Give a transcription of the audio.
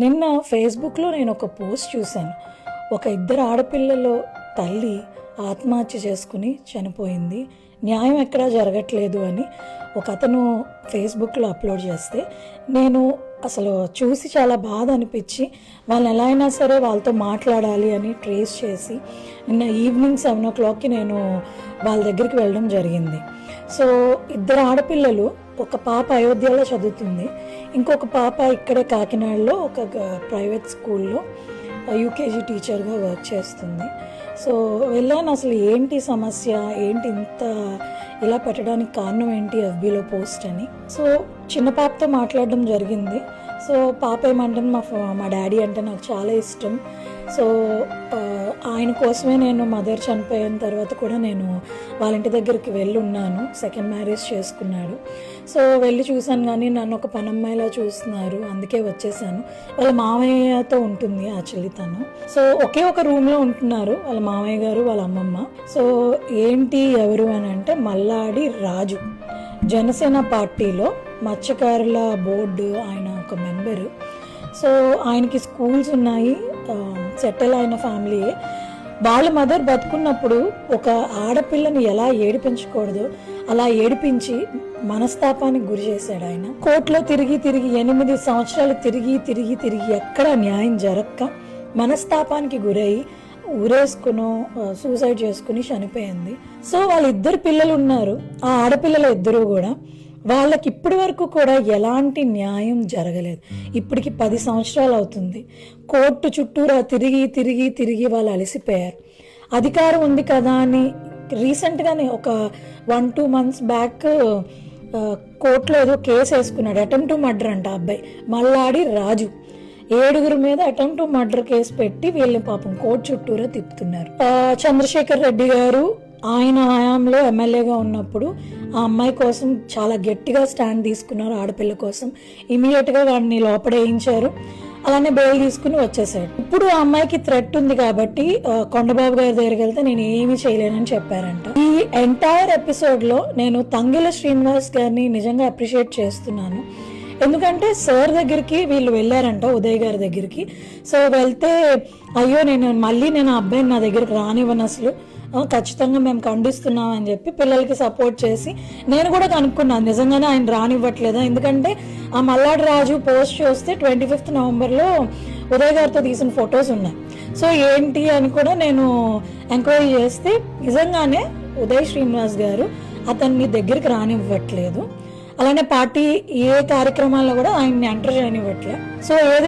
నిన్న ఫేస్బుక్లో నేను ఒక పోస్ట్ చూశాను. ఒక ఇద్దరు ఆడపిల్లలు తల్లి ఆత్మహత్య చేసుకుని చనిపోయింది, న్యాయం ఎక్కడా జరగట్లేదు అని ఒక అతను ఫేస్బుక్లో అప్లోడ్ చేస్తే నేను అసలు చూసి చాలా బాధ అనిపించి వాళ్ళని ఎలా అయినా సరే వాళ్ళతో మాట్లాడాలి అని ట్రేస్ చేసి నిన్న ఈవినింగ్ 7 o'clockకి నేను వాళ్ళ దగ్గరికి వెళ్ళడం జరిగింది. సో ఇద్దరు ఆడపిల్లలు, ఒక పాప అయోధ్యలో చదువుతుంది, ఇంకొక పాప ఇక్కడే కాకినాడలో ఒక ప్రైవేట్ స్కూల్లో యూకేజీ టీచర్గా వర్క్ చేస్తుంది. సో వెళ్ళాను, అసలు ఏంటి సమస్య, ఏంటి ఇంత ఇలా పెట్టడానికి కారణం ఏంటి ఎఫ్బీలో పోస్ట్ అని. సో చిన్న పాపతో మాట్లాడడం జరిగింది. సో పాప ఏమంటుంది, మా డాడీ అంటే నాకు చాలా ఇష్టం. సో ఆయన కోసమే నేను మదర్ చనిపోయిన తర్వాత కూడా నేను వాళ్ళ ఇంటి దగ్గరికి వెళ్ళి ఉన్నాను. సెకండ్ మ్యారేజ్ చేసుకున్నాడు. సో వెళ్ళి చూశాను, కానీ నన్ను ఒక పనమ్మాయిలా చూస్తున్నారు, అందుకే వచ్చేసాను. వాళ్ళ మామయ్యతో ఉంటుంది యాక్చువల్లీ తను. సో ఒకే ఒక రూమ్లో ఉంటున్నారు వాళ్ళ మామయ్య గారు, వాళ్ళ అమ్మమ్మ. సో ఏంటి ఎవరు అని అంటే మల్లాడి రాజు, జనసేన పార్టీలో మత్స్యకారుల బోర్డు ఆయన ఒక మెంబరు. సో ఆయనకి స్కూల్స్ ఉన్నాయి, సెటిల్ అయిన ఫ్యామిలీయే. వాళ్ళ మదర్ బతుకున్నప్పుడు ఒక ఆడపిల్లని ఎలా ఏడిపించకూడదు అలా ఏడిపించి మనస్తాపానికి గురి చేశాడు ఆయన. కోర్టులో తిరిగి 8 సంవత్సరాలు తిరిగి ఎక్కడ న్యాయం జరగక మనస్తాపానికి గురై ఊరేసుకునో సూసైడ్ చేసుకుని చనిపోయింది. సో వాళ్ళిద్దరు పిల్లలు ఉన్నారు, ఆ ఆడపిల్లలు ఇద్దరు కూడా వాళ్ళకి ఇప్పటి వరకు కూడా ఎలాంటి న్యాయం జరగలేదు. ఇప్పటికి 10 సంవత్సరాలు అవుతుంది. కోర్టు చుట్టూరా తిరిగి వాళ్ళు అలసిపోయారు. అధికారం ఉంది కదా అని రీసెంట్గానే ఒక 1-2 months బ్యాక్ కోర్టులో ఏదో కేసు వేసుకున్నాడు. అటెంప్ట్ టు మర్డర్ అంట అబ్బాయి మల్లాడి రాజు. 7 మీద అటెంప్ట్ టు మర్డర్ కేసు పెట్టి వీళ్ళని పాపం కోర్టు చుట్టూరా తిప్పుతున్నారు. చంద్రశేఖర్ రెడ్డి గారు ఆయన హయాంలో ఎమ్మెల్యేగా ఉన్నప్పుడు ఆ అమ్మాయి కోసం చాలా గట్టిగా స్టాండ్ తీసుకున్నారు, ఆడపిల్ల కోసం. ఇమీడియట్గా వాడిని లోపడేయించారు, అలానే బెయిల్ తీసుకుని వచ్చేసాడు. ఇప్పుడు ఆ అమ్మాయికి థ్రెట్ ఉంది కాబట్టి కొండబాబు గారి దగ్గరికి వెళ్తే నేను ఏమీ చేయలేనని చెప్పారంట. ఈ ఎంటైర్ ఎపిసోడ్లో నేను తంగిల శ్రీనివాస్ గారిని నిజంగా అప్రిషియేట్ చేస్తున్నాను. ఎందుకంటే సార్ దగ్గరికి వీళ్ళు వెళ్ళారంట, ఉదయ్ గారి దగ్గరికి. సో వెళ్తే అయ్యో నేను ఆ అబ్బాయిని నా దగ్గరికి రానివ్వను, అసలు ఖచ్చితంగా మేము ఖండిస్తున్నాం అని చెప్పి పిల్లలకి సపోర్ట్ చేసి నేను కూడా కనుక్కున్నాను నిజంగానే ఆయన రానివ్వట్లేదా. ఎందుకంటే ఆ మల్లాడి రాజు పోస్ట్ చూస్తే 25th November ఉదయ్ గారితో తీసిన ఫొటోస్ ఉన్నాయి. సో ఏంటి అని కూడా నేను ఎంక్వైరీ చేస్తే నిజంగానే ఉదయ్ శ్రీనివాస్ గారు అతన్ని దగ్గరికి రానివ్వట్లేదు. అలానే పార్టీ ఏ కార్యక్రమాల్లో కూడా ఆయన్ని ఎంటర్ చేయనివ్వట్లేదు. సో